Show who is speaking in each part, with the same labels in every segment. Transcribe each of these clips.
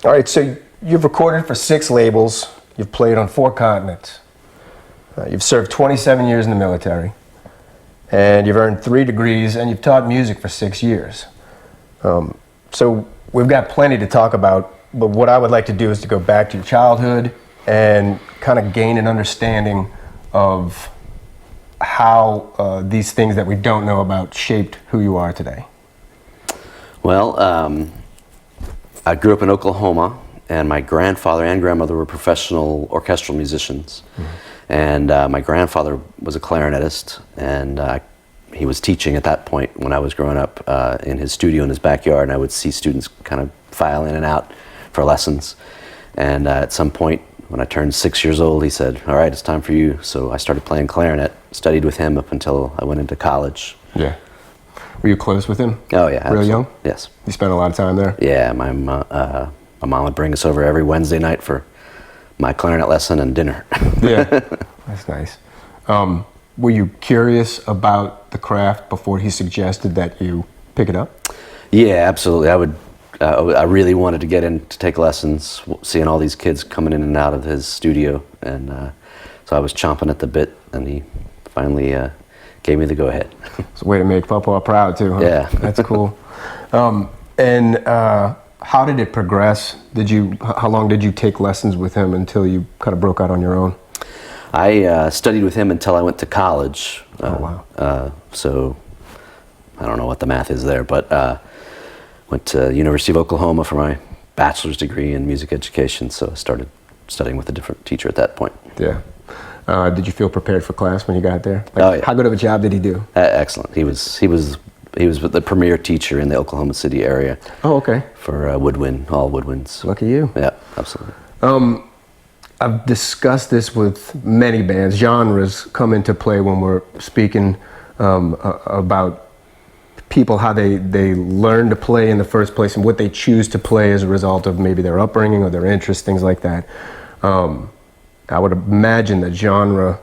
Speaker 1: All right, so you've recorded for 6 labels, you've played on 4 continents, you've served 27 years in the military, and you've earned 3 degrees, and you've taught music for 6 years. So we've got plenty to talk about, but what I would like to do is to go back to your childhood and kind of gain an understanding of how these things that we don't know about shaped who you are today.
Speaker 2: Well, I grew up in Oklahoma, and my grandfather and grandmother were professional orchestral musicians. Mm-hmm. And my grandfather was a clarinetist, and he was teaching at that point when I was growing up in his studio in his backyard, and I would see students kind of file in and out for lessons. And at some point, when I turned 6 years old, he said, "All right, it's time for you." So I started playing clarinet, studied with him up until I went into college.
Speaker 1: Yeah. Were you close with him?
Speaker 2: Oh, yeah.
Speaker 1: Real young?
Speaker 2: Yes.
Speaker 1: You spent a lot of time there?
Speaker 2: Yeah, my mom would bring us over every Wednesday night for my clarinet lesson and dinner.
Speaker 1: Yeah, that's nice. Were you curious about the craft before he suggested that you pick it up?
Speaker 2: Yeah, absolutely. I really wanted to get in to take lessons, seeing all these kids coming in and out of his studio, and so I was chomping at the bit, and he finally gave me the go-ahead.
Speaker 1: It's a way to make Papa proud too, huh?
Speaker 2: Yeah.
Speaker 1: That's cool. How did it progress? How long did you take lessons with him until you kind of broke out on your own?
Speaker 2: I studied with him until I went to college.
Speaker 1: Oh, wow.
Speaker 2: So I don't know what the math is there, but went to University of Oklahoma for my bachelor's degree in music education, so I started studying with a different teacher at that point.
Speaker 1: Yeah. Did you feel prepared for class when you got there? Like,
Speaker 2: oh, yeah.
Speaker 1: How good of a job did he do?
Speaker 2: Excellent. He was the premier teacher in the Oklahoma City area.
Speaker 1: Oh, okay.
Speaker 2: For woodwind, all woodwinds.
Speaker 1: Lucky you.
Speaker 2: Yeah, absolutely.
Speaker 1: I've discussed this with many bands. Genres come into play when we're speaking about people, how they learn to play in the first place and what they choose to play as a result of maybe their upbringing or their interests, things like that. I would imagine that genre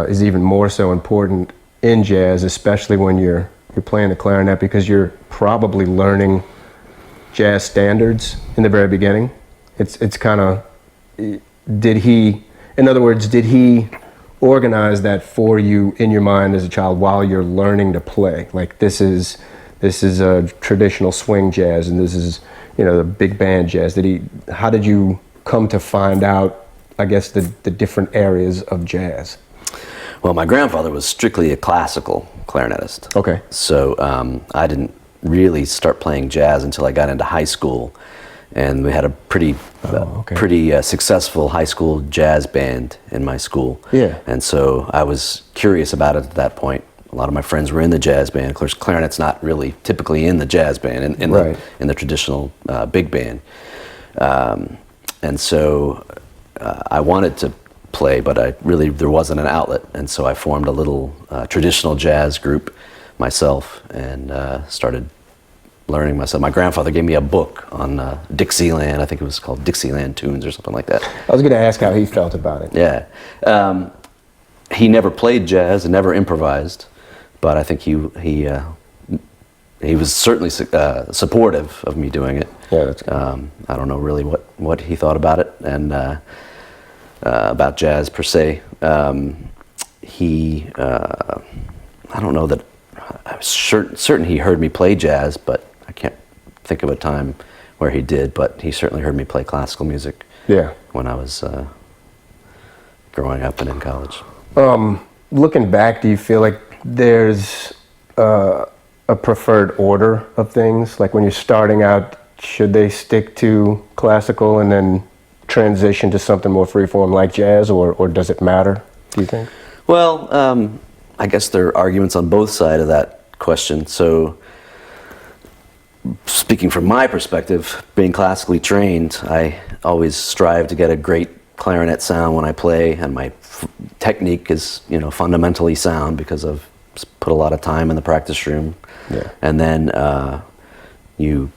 Speaker 1: is even more so important in jazz, especially when you're playing the clarinet, because you're probably learning jazz standards in the very beginning. It's kind of, did he organize that for you in your mind as a child while you're learning to play? Like, this is a traditional swing jazz, and this is, the big band jazz. How did you come to find out, I guess, the different areas of jazz?
Speaker 2: Well, my grandfather was strictly a classical clarinetist.
Speaker 1: Okay.
Speaker 2: So I didn't really start playing jazz until I got into high school, and we had a pretty successful high school jazz band in my school.
Speaker 1: Yeah.
Speaker 2: And so I was curious about it at that point. A lot of my friends were in the jazz band. Of course, clarinet's not really typically in the jazz band, in the traditional big band. And so I wanted to play, but there wasn't an outlet, and so I formed a little traditional jazz group myself and started learning myself. My grandfather gave me a book on Dixieland. I think it was called Dixieland Tunes or something like that.
Speaker 1: I was going to ask how he felt about it.
Speaker 2: Yeah. He never played jazz and never improvised, but I think he was certainly supportive of me doing it.
Speaker 1: Yeah, that's good.
Speaker 2: I don't know really what he thought about it and about jazz per se. I don't know that I was certain he heard me play jazz, but I can't think of a time where he did. But he certainly heard me play classical music.
Speaker 1: Yeah.
Speaker 2: When I was growing up and in college.
Speaker 1: Looking back, do you feel like there's a preferred order of things? Like when you're starting out, should they stick to classical and then transition to something more freeform like jazz, or does it matter, do you think?
Speaker 2: Well, I guess there are arguments on both sides of that question. So, speaking from my perspective, being classically trained, I always strive to get a great clarinet sound when I play, and my technique is, fundamentally sound because I've put a lot of time in the practice room.
Speaker 1: Yeah. And
Speaker 2: then you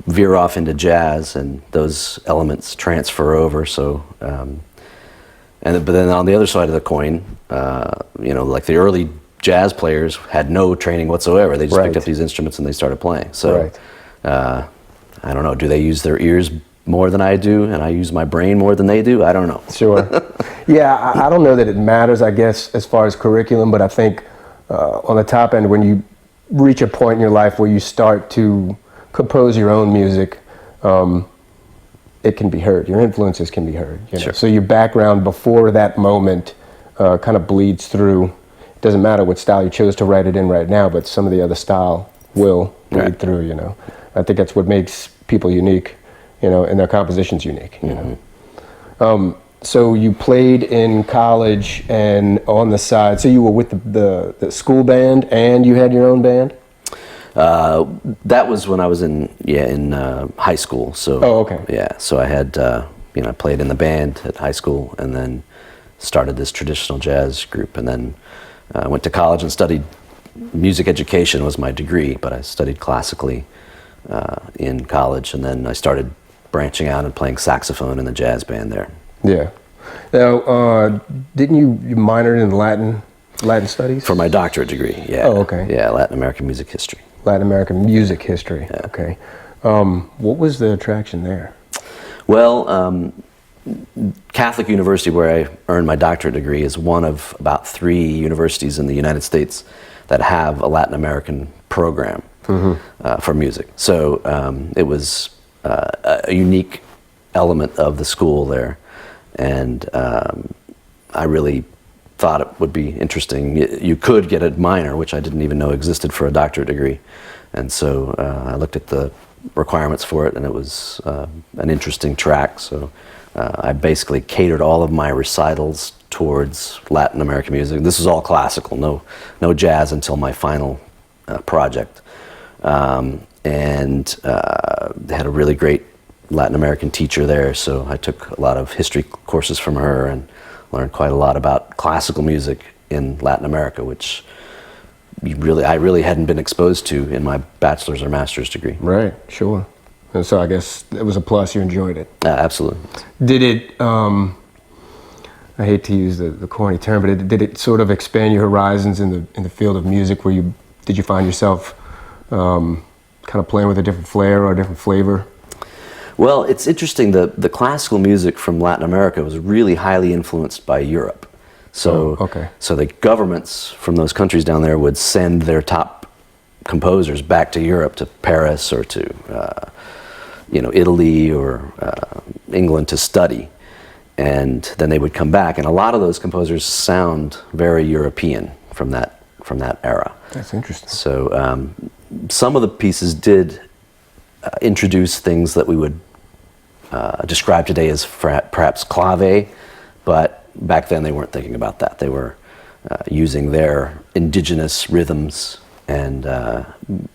Speaker 2: veer off into jazz, and those elements transfer over. So, but then on the other side of the coin, like the early jazz players had no training whatsoever. They just picked up these instruments and they started playing. So, I don't know, do they use their ears more than I do, and I use my brain more than they do? I don't know.
Speaker 1: Sure. Yeah, I don't know that it matters, I guess, as far as curriculum, but I think on the top end, when you reach a point in your life where you start to compose your own music, it can be heard. Your influences can be heard. You know?
Speaker 2: Sure.
Speaker 1: So your background before that moment kind of bleeds through. It doesn't matter what style you chose to write it in right now, but some of the other style will bleed through, you know. I think that's what makes people unique, you know, and their compositions unique, you know. So you played in college and on the side, so you were with the school band and you had your own band?
Speaker 2: That was when I was in high school. So
Speaker 1: okay.
Speaker 2: Yeah, so I had I played in the band at high school, and then started this traditional jazz group, and then I went to college and studied music education was my degree, but I studied classically in college, and then I started branching out and playing saxophone in the jazz band there.
Speaker 1: Yeah. Now, didn't you minor in Latin studies?
Speaker 2: For my doctorate degree, yeah.
Speaker 1: Oh, okay.
Speaker 2: Yeah, Latin American music history.
Speaker 1: Latin American music history.
Speaker 2: Yeah.
Speaker 1: Okay. What was the attraction there?
Speaker 2: Well, Catholic University, where I earned my doctorate degree, is one of about 3 universities in the United States that have a Latin American program for music. So it was a unique element of the school there, and I really thought it would be interesting. You could get a minor, which I didn't even know existed for a doctorate degree, and so I looked at the requirements for it, and it was an interesting track. So I basically catered all of my recitals towards Latin American music. This is all classical, no jazz until my final project, and they had a really great Latin American teacher there, so I took a lot of history courses from her and learned quite a lot about classical music in Latin America, which I really hadn't been exposed to in my bachelor's or master's degree.
Speaker 1: Right, sure. And so I guess it was a plus, you enjoyed it.
Speaker 2: Absolutely.
Speaker 1: Did it, I hate to use the corny term, but did it sort of expand your horizons in the field of music, where did you find yourself kind of playing with a different flair or a different flavor?
Speaker 2: Well, it's interesting, the classical music from Latin America was really highly influenced by Europe. So, so the governments from those countries down there would send their top composers back to Europe, to Paris or to Italy or England to study, and then they would come back, and a lot of those composers sound very European from that era.
Speaker 1: That's interesting.
Speaker 2: So some of the pieces did introduce things that we would describe today as perhaps clave, but back then they weren't thinking about that. They were using their indigenous rhythms and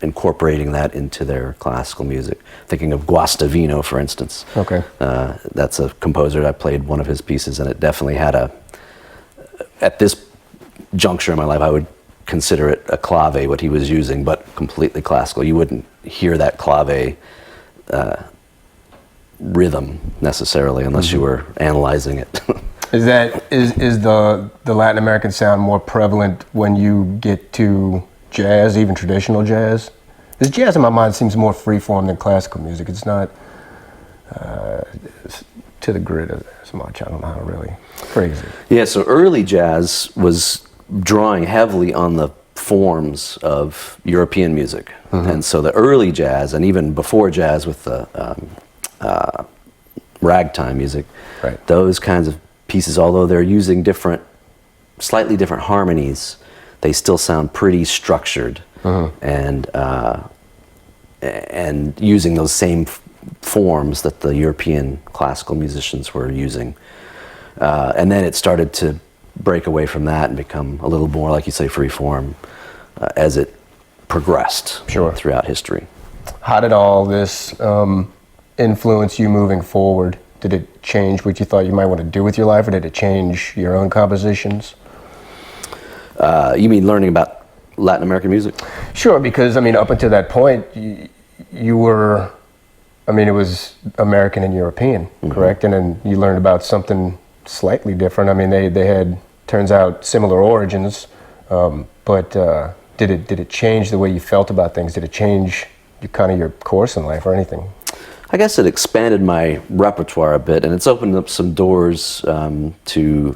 Speaker 2: incorporating that into their classical music. Thinking of Guastavino, for instance.
Speaker 1: Okay.
Speaker 2: That's a composer. I played one of his pieces, and it definitely had at this juncture in my life, I would consider it a clave, what he was using, but completely classical. You wouldn't hear that clave rhythm necessarily unless you were analyzing it.
Speaker 1: Is the Latin American sound more prevalent when you get to jazz, even traditional jazz? Because jazz in my mind seems more freeform than classical music. It's not to the grid as much. I don't know how to really phrase it.
Speaker 2: Yeah, so early jazz was drawing heavily on the forms of European music. And so the early jazz, and even before jazz with the ragtime music, those kinds of pieces, although they're using slightly different harmonies, they still sound pretty structured and using those same forms that the European classical musicians were using. And then it started to break away from that and become a little more, like you say, free form as it progressed throughout history.
Speaker 1: How did all this influence you moving forward? Did it change what you thought you might want to do with your life, or did it change your own compositions?
Speaker 2: You mean learning about Latin American music?
Speaker 1: Sure, because, I mean, up until that point, you were, I mean, it was American and European, correct? And then you learned about something slightly different. I mean, they had, turns out, similar origins, but did it change the way you felt about things? Did it change kind of your course in life or anything?
Speaker 2: I guess it expanded my repertoire a bit, and it's opened up some doors to,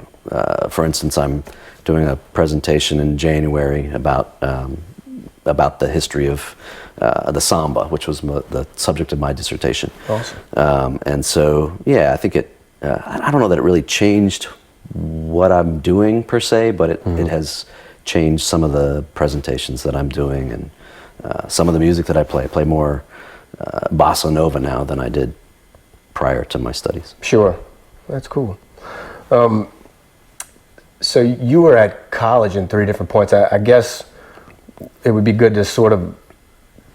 Speaker 2: for instance, I'm doing a presentation in January about the history of the samba, which was the subject of my dissertation.
Speaker 1: Awesome.
Speaker 2: And so, yeah, I think I don't know that it really changed what I'm doing per se, but it has changed some of the presentations that I'm doing and some of the music that I play. I play more bossa nova now than I did prior to my studies.
Speaker 1: Sure. That's cool. So you were at college in 3 different points. I guess it would be good to sort of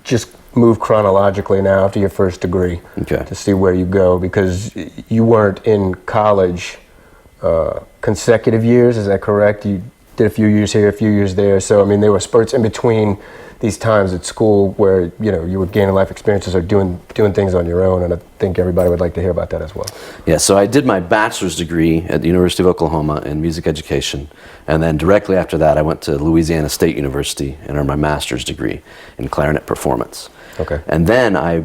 Speaker 1: just move chronologically now after your first degree,
Speaker 2: Okay.
Speaker 1: to see where you go, because you weren't in college consecutive years, is that correct? You did a few years here, a few years there. So, I mean, there were spurts in between these times at school where, you know, you were gaining life experiences or doing things on your own, and I think everybody would like to hear about that as well.
Speaker 2: Yeah, so I did my bachelor's degree at the University of Oklahoma in music education, and then directly after that I went to Louisiana State University and earned my master's degree in clarinet performance.
Speaker 1: Okay.
Speaker 2: And then I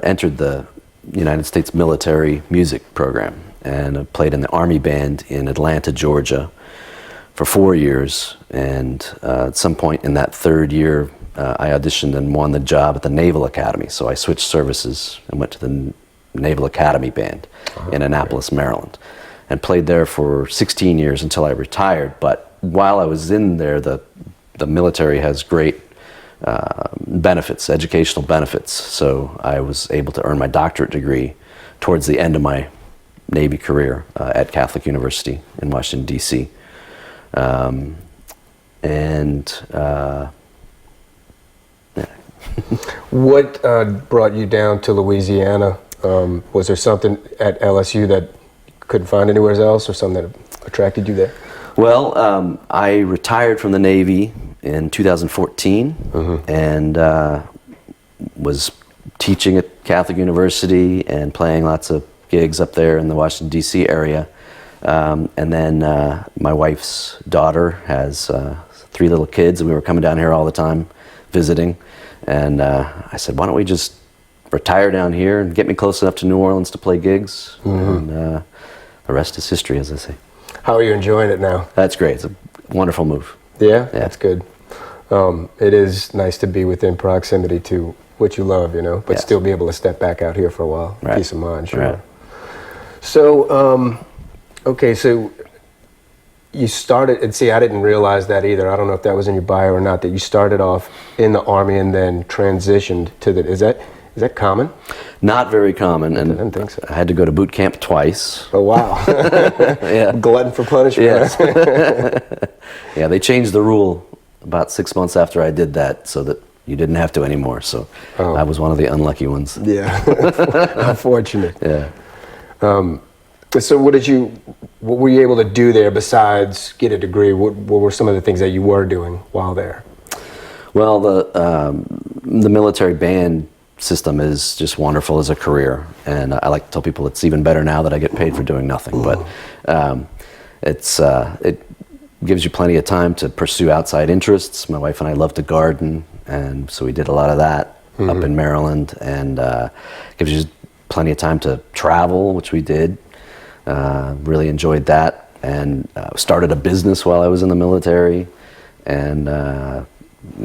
Speaker 2: entered the United States military music program, and I played in the Army band in Atlanta, Georgia for 4 years, and at some point in that 3rd year I auditioned and won the job at the Naval Academy. So I switched services and went to the Naval Academy Band in Annapolis, Maryland, and played there for 16 years until I retired. But while I was in there, the military has great benefits, educational benefits. So I was able to earn my doctorate degree towards the end of my Navy career at Catholic University in Washington, D.C.
Speaker 1: What brought you down to Louisiana? Was there something at LSU that you couldn't find anywhere else, or something that attracted you there?
Speaker 2: Well, I retired from the Navy in 2014 and was teaching at Catholic University and playing lots of gigs up there in the Washington, D.C. area. And then my wife's daughter has 3 little kids, and we were coming down here all the time visiting. And I said, why don't we just retire down here and get me close enough to New Orleans to play gigs? And the rest is history, as I say.
Speaker 1: How are you enjoying it now?
Speaker 2: That's great. It's a wonderful move.
Speaker 1: Yeah, that's good. It is nice to be within proximity to what you love, you know, but still be able to step back out here for a while.
Speaker 2: Right.
Speaker 1: Peace of mind, sure.
Speaker 2: Right.
Speaker 1: So, okay, so you started, and see, I didn't realize that either. I don't know if that was in your bio or not, that you started off in the Army and then transitioned to the, is that common?
Speaker 2: Not very common, and
Speaker 1: I didn't think so.
Speaker 2: I had to go to boot camp twice.
Speaker 1: Oh, wow.
Speaker 2: Yeah.
Speaker 1: Glutton for punishment.
Speaker 2: Yes. Yeah, they changed the rule about 6 months after I did that, so that you didn't have to anymore. So I was one of the unlucky ones.
Speaker 1: Yeah. Unfortunate.
Speaker 2: Yeah.
Speaker 1: So what were you able to do there besides get a degree? What were some of the things that you were doing while there?
Speaker 2: Well, the military band system is just wonderful as a career, and I like to tell people it's even better now that I get paid for doing nothing. But it gives you plenty of time to pursue outside interests. My wife and I love to garden, and so we did a lot of that up in Maryland, and gives you plenty of time to travel, which we did. Really enjoyed that, and started a business while I was in the military, and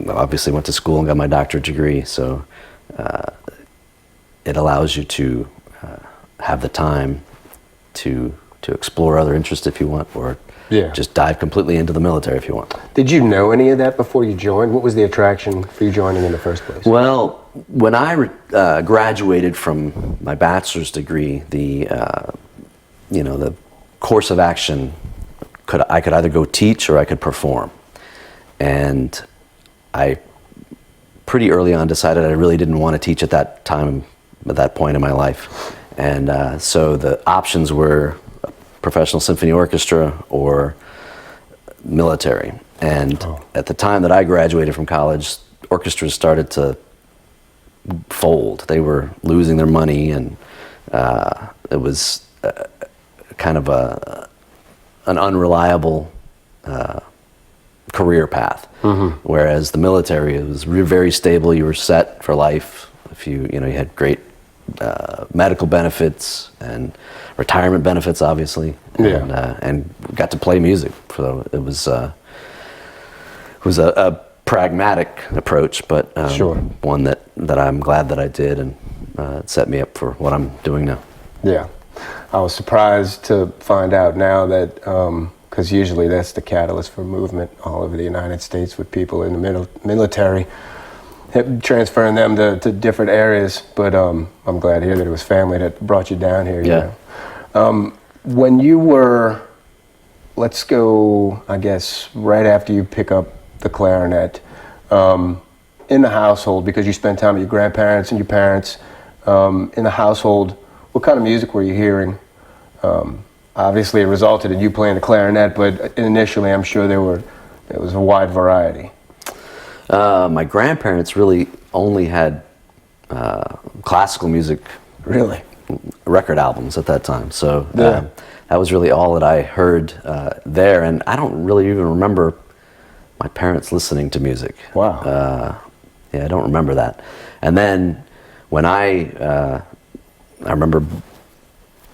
Speaker 2: obviously went to school and got my doctorate degree. So it allows you to have the time to explore other interests if you want, or just dive completely into the military if you want.
Speaker 1: Did you know any of that before you joined? What was the attraction for you joining in the first place?
Speaker 2: Well, when I graduated from my bachelor's degree, the course of action, I could either go teach or I could perform. And I pretty early on decided I really didn't want to teach at that time, at that point in my life. And so the options were professional symphony orchestra or military. And at the time that I graduated from college, orchestras started to fold. They were losing their money, and it was kind of an unreliable career path. Whereas the military, it was very stable. You were set for life. If you had great medical benefits and retirement benefits, obviously, and got to play music. So it was a pragmatic approach, but one that I'm glad that I did, and it set me up for what I'm doing now.
Speaker 1: Yeah, I was surprised to find out now that, because usually that's the catalyst for movement all over the United States with people in the military, transferring them to different areas. But I'm glad to hear that it was family that brought you down here.
Speaker 2: Yeah.
Speaker 1: When you were, let's go, I guess, right after you pick up the clarinet, in the household, because you spent time with your grandparents and your parents, in the household, what kind of music were you hearing? Obviously, it resulted in you playing the clarinet, but initially, I'm sure there was a wide variety.
Speaker 2: My grandparents really only had classical music,
Speaker 1: Really?
Speaker 2: record albums at that time. So that was really all that I heard there, and I don't really even remember my parents listening to music.
Speaker 1: Wow.
Speaker 2: Yeah, I don't remember that. And then when I remember,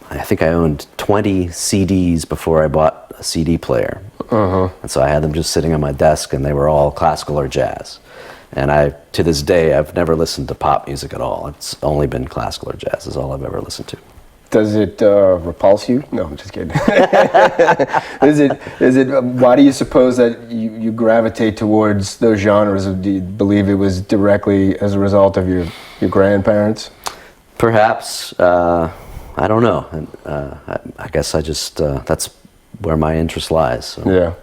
Speaker 2: I think I owned 20 CDs before I bought a CD player. And so I had them just sitting on my desk, and they were all classical or jazz. And to this day, I've never listened to pop music at all. It's only been classical or jazz is all I've ever listened to.
Speaker 1: Does it repulse you? No, I'm just kidding. Is it? Why do you suppose that you gravitate towards those genres? Do you believe it was directly as a result of your grandparents?
Speaker 2: Perhaps. I don't know. I guess I just that's where my interest lies. So,
Speaker 1: Yeah.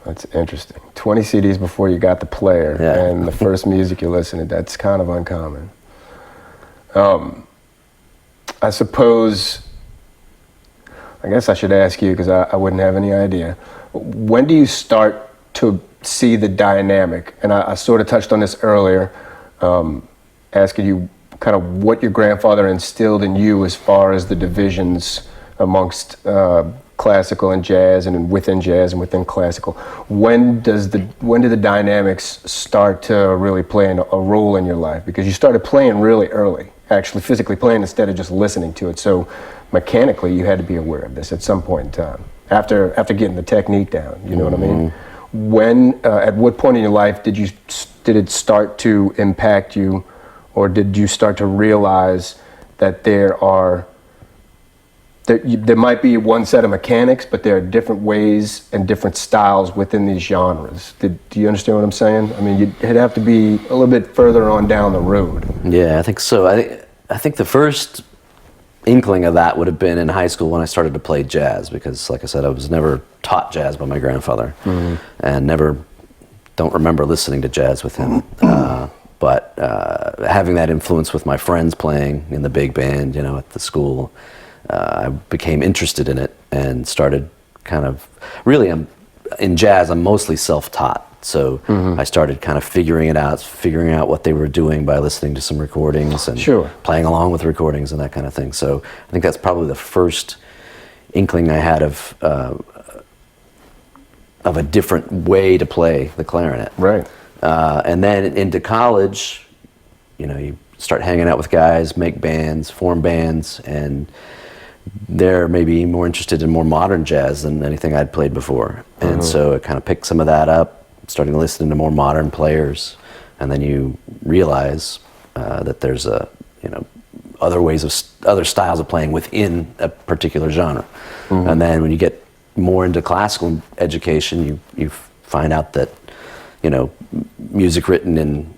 Speaker 1: That's interesting. 20 CDs before you got the player, and the first music you listen to. That's kind of uncommon. I suppose, I guess I should ask you, because I wouldn't have any idea. When do you start to see the dynamic? And I sort of touched on this earlier, asking you kind of what your grandfather instilled in you as far as the divisions amongst classical and jazz, and within jazz and within classical. When do the dynamics start to really play a role in your life? Because you started playing really early, actually physically playing instead of just listening to it. So mechanically, you had to be aware of this at some point in time. After getting the technique down, you know what I mean? When, at what point in your life did it start to impact you, or did you start to realize that there might be one set of mechanics, but there are different ways and different styles within these genres? Do you understand what I'm saying? I mean, you'd have to be a little bit further on down the road.
Speaker 2: Yeah, I think so. I think the first inkling of that would have been in high school when I started to play jazz, because, like I said, I was never taught jazz by my grandfather, and don't remember listening to jazz with him. But having that influence with my friends playing in the big band, at the school, I became interested in it and started kind of, really, in jazz, I'm mostly self-taught. So I started kind of figuring out what they were doing by listening to some recordings and playing along with recordings and that kind of thing. So I think that's probably the first inkling I had of a different way to play the clarinet.
Speaker 1: Right.
Speaker 2: And then into college, you start hanging out with guys, make bands, form bands, and they're maybe more interested in more modern jazz than anything I'd played before. And so I kind of picked some of that up, starting to listen to more modern players, and then you realize that there's other styles of playing within a particular genre. And then when you get more into classical education, you find out that music written in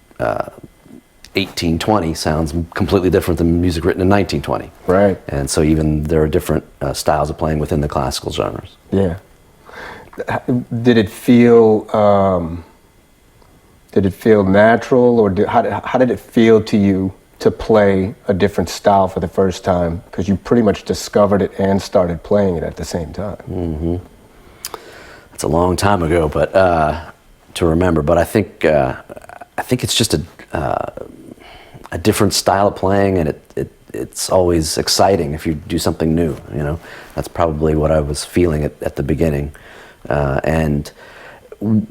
Speaker 2: 1820 sounds completely different than music written in 1920. Right. And so even there are different styles of playing within the classical genres.
Speaker 1: Yeah. Did it feel natural, or how did it feel to you to play a different style for the first time? Because you pretty much discovered it and started playing it at the same time.
Speaker 2: It's a long time ago, but to remember. But I think it's just a different style of playing, and it's always exciting if you do something new. That's probably what I was feeling at the beginning. And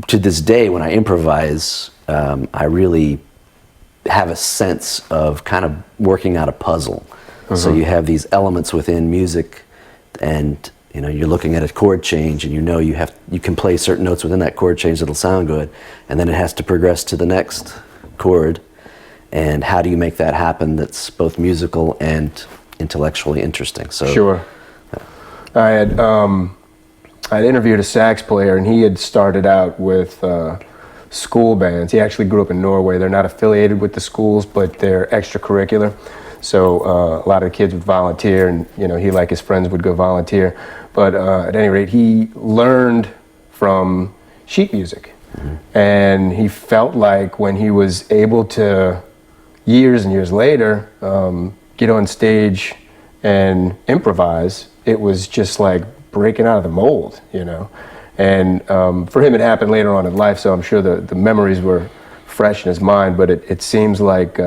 Speaker 2: to this day, when I improvise, I really have a sense of kind of working out a puzzle. So you have these elements within music, and you're looking at a chord change, and you can play certain notes within that chord change that'll sound good, and then it has to progress to the next chord. And how do you make that happen that's both musical and intellectually interesting? So
Speaker 1: sure. I had interviewed a sax player, and he had started out with school bands. He actually grew up in Norway. They're not affiliated with the schools, but they're extracurricular. So a lot of the kids would volunteer, and he, like his friends, would go volunteer. But at any rate, he learned from sheet music, and he felt like when he was able to, years and years later, get on stage and improvise, it was just like breaking out of the mold, And for him, it happened later on in life, so I'm sure the memories were fresh in his mind. But it seems like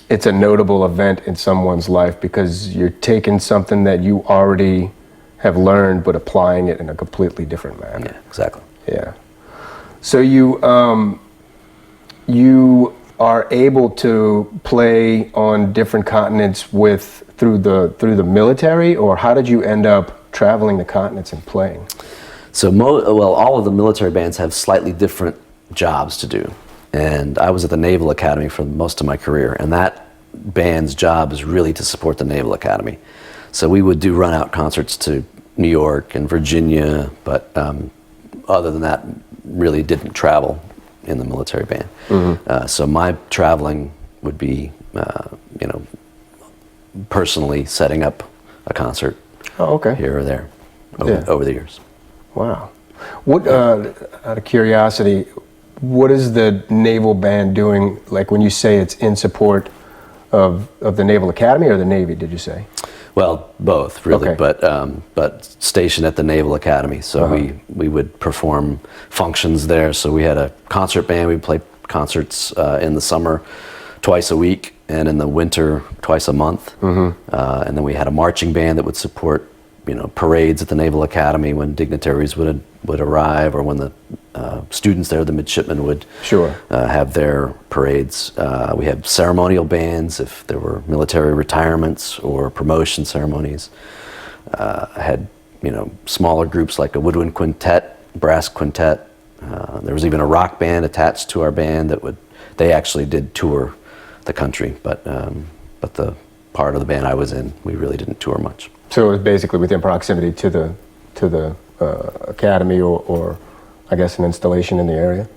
Speaker 1: it's a notable event in someone's life, because you're taking something that you already have learned, but applying it in a completely different manner.
Speaker 2: Yeah, exactly.
Speaker 1: Yeah. So you are able to play on different continents through the military, or how did you end up traveling the continents and playing?
Speaker 2: So all of the military bands have slightly different jobs to do, and I was at the Naval Academy for most of my career, and that band's job is really to support the Naval Academy. So we would do run-out concerts to New York and Virginia, but other than that, really didn't travel in the military band. So my traveling would be, personally setting up a concert here or there over the years.
Speaker 1: Wow. What, out of curiosity, what is the Naval Band doing, like when you say it's in support of the Naval Academy or the Navy, did you say?
Speaker 2: Well, both, really, but stationed at the Naval Academy. So we would perform functions there. So we had a concert band. We'd play concerts in the summer twice a week, and in the winter twice a month. And then we had a marching band that would support, parades at the Naval Academy when dignitaries would arrive, or when the students there, the midshipmen, would have their parades. We had ceremonial bands if there were military retirements or promotion ceremonies. I had, smaller groups like a woodwind quintet, brass quintet. There was even a rock band attached to our band they actually did tour the country, but the part of the band I was in, we really didn't tour much.
Speaker 1: So it was basically within proximity to the academy, or I guess an installation in the area?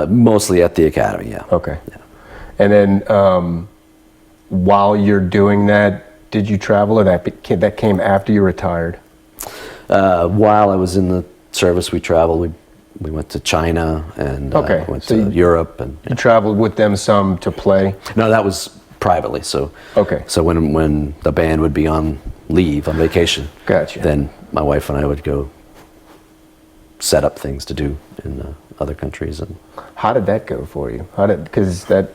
Speaker 2: Mostly at the academy, yeah.
Speaker 1: Okay. Yeah. And then while you're doing that, did you travel, or that came after you retired?
Speaker 2: While I was in the service, we traveled. We went to China and went to Europe. And
Speaker 1: you traveled with them some to play?
Speaker 2: No, that was privately. So so when the band would be on leave, on vacation, then my wife and I would go set up things to do in other countries. And
Speaker 1: how did that go for you? Because did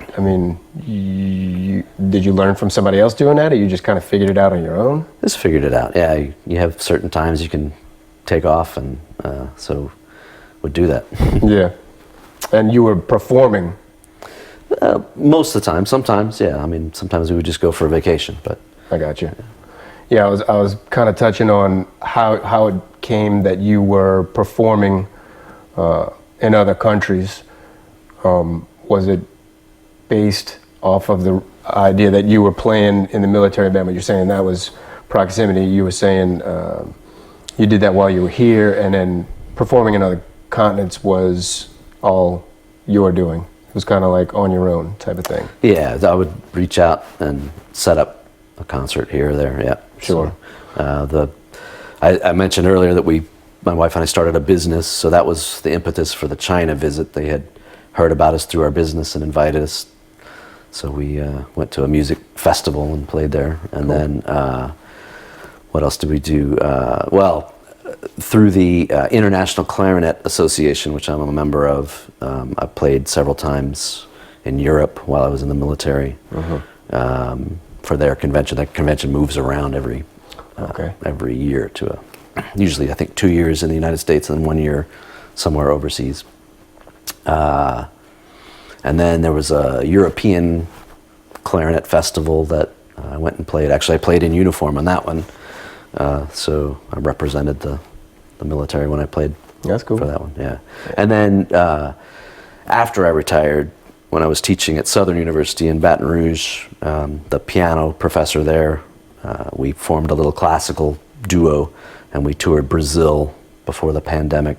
Speaker 1: you learn from somebody else doing that, or you just kind of figured it out on your own?
Speaker 2: Just figured it out. Yeah, you have certain times you can take off, and so would do that.
Speaker 1: Yeah. And you were performing?
Speaker 2: Most of the time. Sometimes, yeah. Sometimes we would just go for a vacation, but
Speaker 1: I got you. Yeah, I was kind of touching on how it came that you were performing in other countries. Was it based off of the idea that you were playing in the military band, but you're saying that was proximity? You were saying you did that while you were here, and then performing in other continents was all you're doing. It was kind of like on your own type of thing.
Speaker 2: Yeah, I would reach out and set up a concert here or there. Yeah,
Speaker 1: sure.
Speaker 2: So, I mentioned earlier that my wife and I started a business, so that was the impetus for the China visit. They had heard about us through our business and invited us. So we went to a music festival and played there. And then what else did we do? Through the International Clarinet Association, which I'm a member of, I played several times in Europe while I was in the military for their convention. That convention moves around every year to usually I think 2 years in the United States and then 1 year somewhere overseas. And then there was a European clarinet festival that I went and played. Actually, I played in uniform on that one. So I represented the military when I played.
Speaker 1: That's cool.
Speaker 2: For that one, yeah. And then after I retired, when I was teaching at Southern University in Baton Rouge, the piano professor there, we formed a little classical duo, and we toured Brazil before the pandemic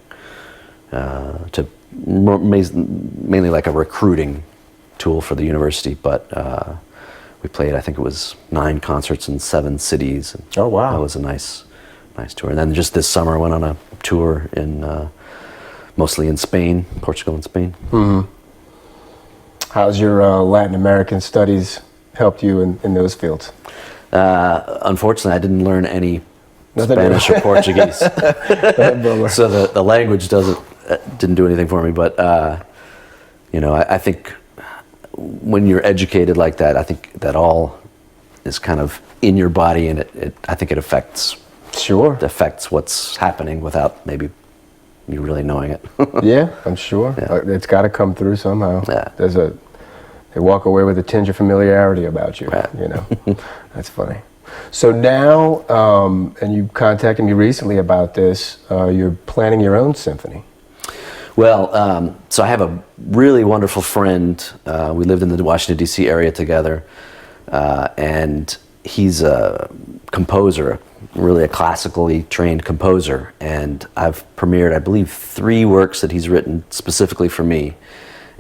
Speaker 2: to mainly like a recruiting tool for the university. But we played, I think it was 9 concerts in 7 cities.
Speaker 1: Oh, wow.
Speaker 2: That was a nice tour. And then just this summer I went on a tour in mostly in Spain, Portugal and Spain.
Speaker 1: Mm-hmm. How's your Latin American studies helped you in those fields?
Speaker 2: Unfortunately, I didn't learn any
Speaker 1: Nothing
Speaker 2: Spanish or Portuguese, so the language didn't do anything for me. But I think when you're educated like that, I think that all is kind of in your body, and I think it affects.
Speaker 1: Sure.
Speaker 2: It affects what's happening without maybe you really knowing it.
Speaker 1: Yeah, I'm sure.
Speaker 2: Yeah.
Speaker 1: It's got to come through somehow.
Speaker 2: Yeah.
Speaker 1: They walk away with a tinge of familiarity about you.
Speaker 2: Right.
Speaker 1: That's funny. So now, and you contacted me recently about this. You're planning your own symphony.
Speaker 2: Well, so I have a really wonderful friend. We lived in the Washington, D.C. area together, and he's a composer, really a classically trained composer. And I've premiered, I believe, 3 works that he's written specifically for me,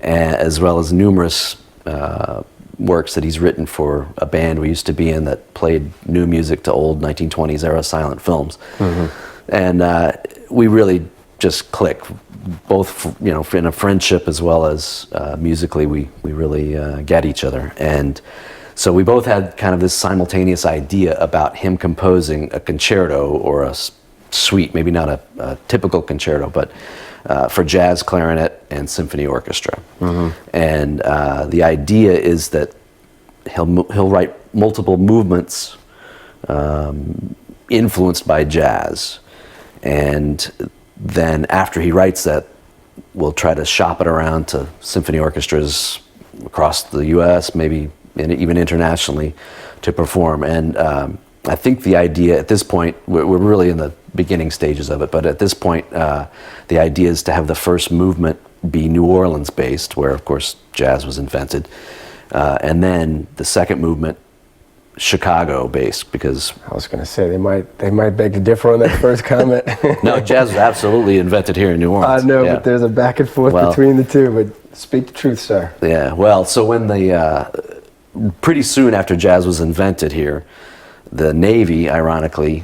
Speaker 2: as well as numerous works that he's written for a band we used to be in that played new music to old 1920s era silent films. Mm-hmm. And we really just click, both in a friendship as well as musically. We really get each other. And so we both had kind of this simultaneous idea about him composing a concerto or a suite, maybe not a typical concerto, but for jazz, clarinet, and symphony orchestra. Mm-hmm. And the idea is that he'll write multiple movements influenced by jazz, and then after he writes that, we'll try to shop it around to symphony orchestras across the U.S., maybe even internationally, to perform. And I think the idea at this point, we're really in the beginning stages of it, but at this point, the idea is to have the first movement be New Orleans based, where of course jazz was invented, and then the second movement Chicago based, because
Speaker 1: I was going to say they might beg to differ on that first comment.
Speaker 2: no, jazz was absolutely invented here in New Orleans.
Speaker 1: I know, but there's a back and forth between the two. But speak the truth, sir.
Speaker 2: Yeah, well, so when pretty soon after jazz was invented here, the Navy, ironically,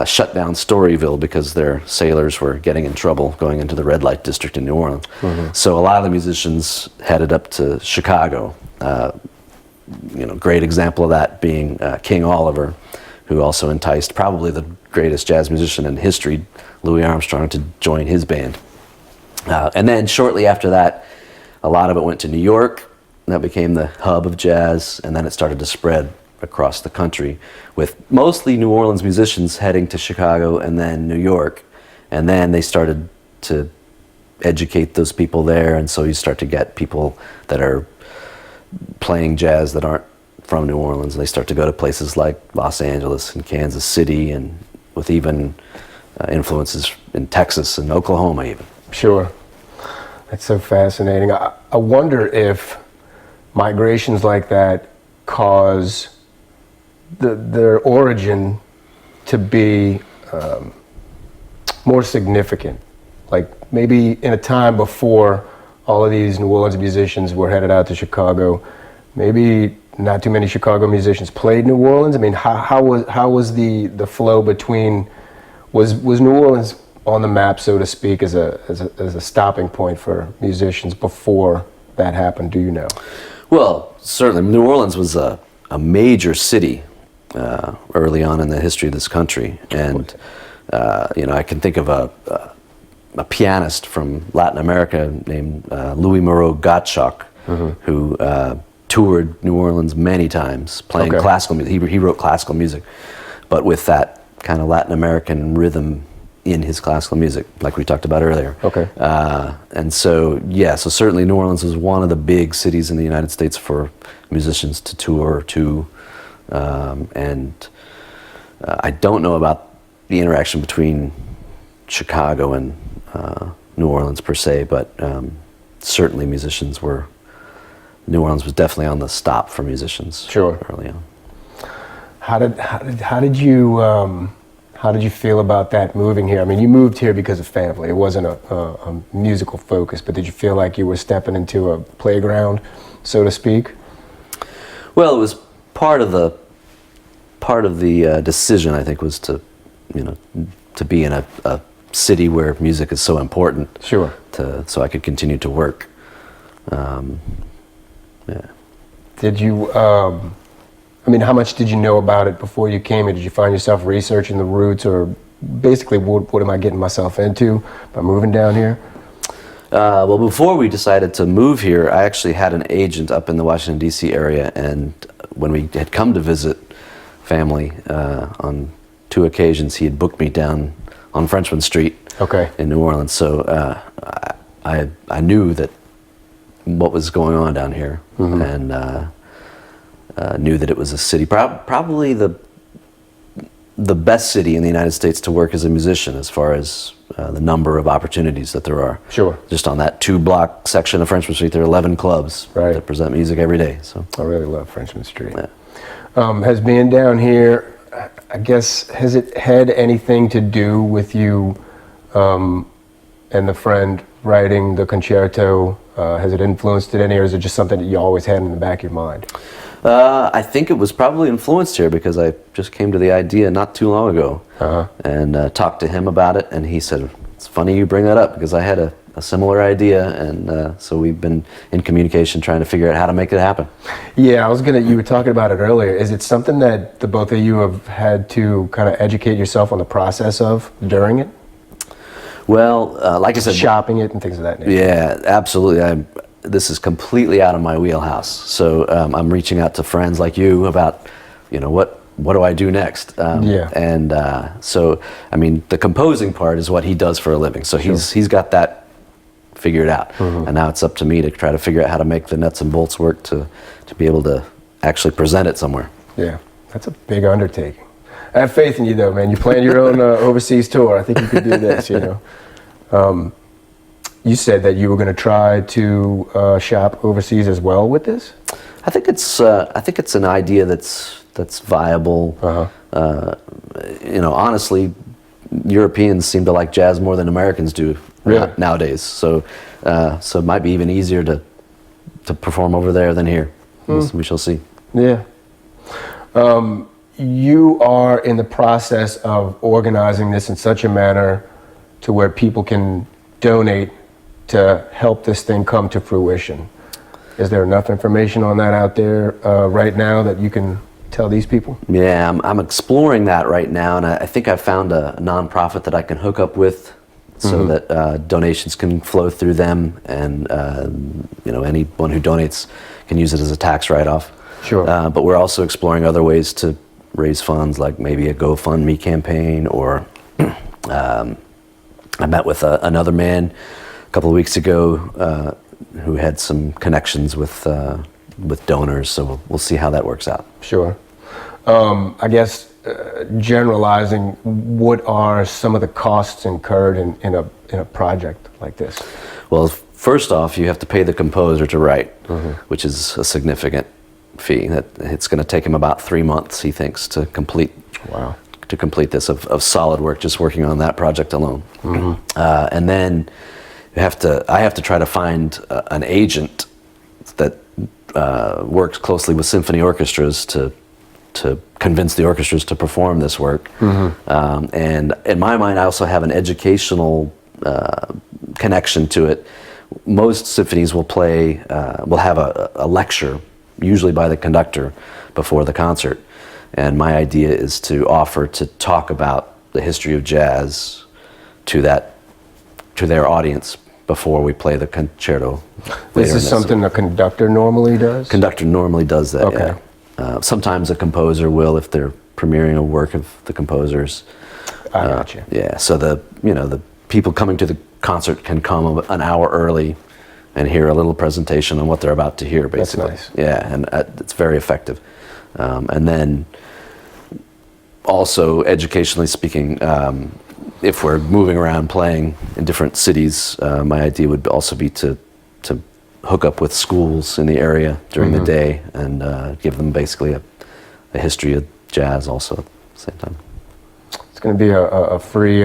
Speaker 2: shut down Storyville because their sailors were getting in trouble going into the red light district in New Orleans. Mm-hmm. So a lot of the musicians headed up to Chicago. Great example of that being King Oliver, who also enticed probably the greatest jazz musician in history, Louis Armstrong, to join his band. And then shortly after that, a lot of it went to New York. That became the hub of jazz, and then it started to spread across the country, with mostly New Orleans musicians heading to Chicago and then New York. And then they started to educate those people there, and so you start to get people that are playing jazz that aren't from New Orleans. They start to go to places like Los Angeles and Kansas City, and with even influences in Texas and Oklahoma even.
Speaker 1: Sure. That's so fascinating. I wonder if migrations like that cause their origin to be more significant. Like maybe in a time before all of these New Orleans musicians were headed out to Chicago, maybe not too many Chicago musicians played New Orleans. I mean, how was the flow between, was New Orleans on the map, so to speak, as a stopping point for musicians before that happened? Do you know?
Speaker 2: Well, certainly. New Orleans was a major city early on in the history of this country, and I can think of a pianist from Latin America named Louis Moreau Gottschalk, mm-hmm. who toured New Orleans many times playing classical music. He wrote classical music, but with that kind of Latin American rhythm in his classical music, like we talked about earlier.
Speaker 1: Okay.
Speaker 2: And so, yeah, so certainly New Orleans was one of the big cities in the United States for musicians to tour to. I don't know about the interaction between Chicago and New Orleans per se, but certainly New Orleans was definitely on the stop for musicians.
Speaker 1: Sure.
Speaker 2: Early on.
Speaker 1: How did you feel about that moving here? I mean, you moved here because of family. It wasn't a musical focus, but did you feel like you were stepping into a playground, so to speak?
Speaker 2: Well, it was part of the decision, I think, was to be in a city where music is so important.
Speaker 1: Sure.
Speaker 2: So I could continue to work. Yeah.
Speaker 1: Did you? I mean, how much did you know about it before you came here? Did you find yourself researching the roots, or basically, what am I getting myself into by moving down here?
Speaker 2: Well, before we decided to move here, I actually had an agent up in the Washington, D.C. area, and when we had come to visit family on 2 occasions, he had booked me down on Frenchman Street in New Orleans. So I knew that what was going on down here, and knew that it was a city, probably the best city in the United States to work as a musician, as far as the number of opportunities that there are.
Speaker 1: Sure.
Speaker 2: Just on that 2-block section of Frenchman Street, there are 11 clubs that present music every day. So
Speaker 1: I really love Frenchman Street.
Speaker 2: Yeah.
Speaker 1: Has being down here, I guess, has it had anything to do with you and the friend writing the concerto? Has it influenced it any, or is it just something that you always had in the back of your mind?
Speaker 2: I think it was probably influenced here because I just came to the idea not too long ago and talked to him about it, and he said, "It's funny you bring that up because I had a similar idea," and so we've been in communication trying to figure out how to make it happen.
Speaker 1: Yeah, you were talking about it earlier. Is it something that the both of you have had to kind of educate yourself on the process of during it?
Speaker 2: Well, like I said,
Speaker 1: shopping it and things of that nature.
Speaker 2: Yeah, absolutely. This is completely out of my wheelhouse. So I'm reaching out to friends like you about, what do I do next? And so, I mean, the composing part is what he does for a living. So he's got that figured out. And now it's up to me to try to figure out how to make the nuts and bolts work to be able to actually present it somewhere.
Speaker 1: Yeah, that's a big undertaking. I have faith in you, though, man. You plan your own overseas tour. I think you could do this, You said that you were going to try to shop overseas as well with this?
Speaker 2: I think it's an idea that's viable. Honestly, Europeans seem to like jazz more than Americans do nowadays. So it might be even easier to perform over there than here. We shall see.
Speaker 1: Yeah. You are in the process of organizing this in such a manner to where people can donate to help this thing come to fruition. Is there enough information on that out there right now that you can tell these people?
Speaker 2: Yeah, I'm exploring that right now, and I think I've found a nonprofit that I can hook up with so that donations can flow through them, and anyone who donates can use it as a tax write-off.
Speaker 1: Sure.
Speaker 2: But we're also exploring other ways to raise funds, like maybe a GoFundMe campaign, or I met with another man a couple of weeks ago who had some connections with donors, so we'll see how that works out.
Speaker 1: Sure. I guess generalizing, what are some of the costs incurred in a project like this?
Speaker 2: Well, first off, you have to pay the composer to write, which is a significant fee. That it's going to take him about 3 months, he thinks, to complete.
Speaker 1: Wow.
Speaker 2: To complete this of solid work, just working on that project alone. And then I have to try to find an agent that works closely with symphony orchestras to convince the orchestras to perform this work. And in my mind, I also have an educational connection to it. Most symphonies will have a lecture, usually by the conductor, before the concert. And my idea is to offer to talk about the history of jazz to their audience before we play the concerto.
Speaker 1: This is something a conductor normally does?
Speaker 2: Conductor normally does that,
Speaker 1: okay.
Speaker 2: Yeah. Sometimes a composer will, if they're premiering a work of the composers.
Speaker 1: I got you.
Speaker 2: Yeah, so the people coming to the concert can come an hour early and hear a little presentation on what they're about to hear, basically.
Speaker 1: That's nice.
Speaker 2: Yeah, and it's very effective. And then also, educationally speaking, if we're moving around playing in different cities, my idea would also be to hook up with schools in the area during the day and give them basically a history of jazz also at the same time.
Speaker 1: It's going to be a free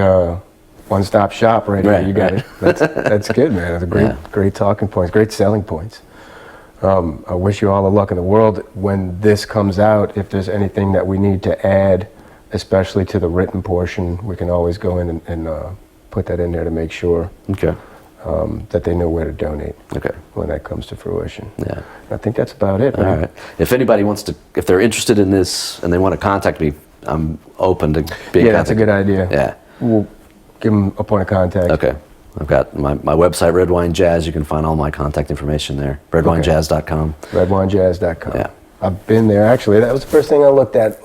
Speaker 1: one-stop shop right here. You got it. That's good, man. That's great talking points, great selling points. I wish you all the luck in the world. When this comes out, if there's anything that we need to add, especially to the written portion, we can always go in and put that in there to make sure that they know where to donate when that comes to fruition.
Speaker 2: Yeah.
Speaker 1: I think that's about it.
Speaker 2: All right. If anybody wants to, if they're interested in this and they want to contact me, I'm open to being
Speaker 1: Yeah, that's a good idea.
Speaker 2: Yeah.
Speaker 1: We'll give them a point of contact.
Speaker 2: Okay. I've got my website, Redwine Jazz. You can find all my contact information there. Redwinejazz.com.
Speaker 1: Redwinejazz.com.
Speaker 2: Yeah.
Speaker 1: I've been there, actually. That was the first thing I looked at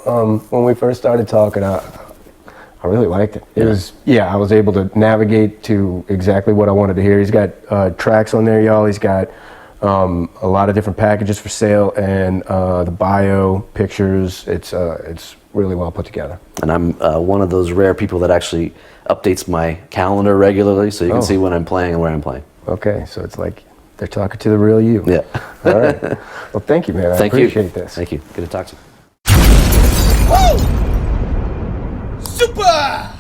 Speaker 1: when we first started talking. I really liked it. It was, I was able to navigate to exactly what I wanted to hear. He's got tracks on there, y'all. He's got a lot of different packages for sale, and the bio, pictures. It's really well put together.
Speaker 2: And I'm one of those rare people that actually updates my calendar regularly, so you can see when I'm playing and where I'm playing.
Speaker 1: Okay, so it's like they're talking to the real you.
Speaker 2: Yeah.
Speaker 1: All right. Well, thank you, man. I appreciate this.
Speaker 2: Thank you. Good to talk to you.
Speaker 3: Woo! Super!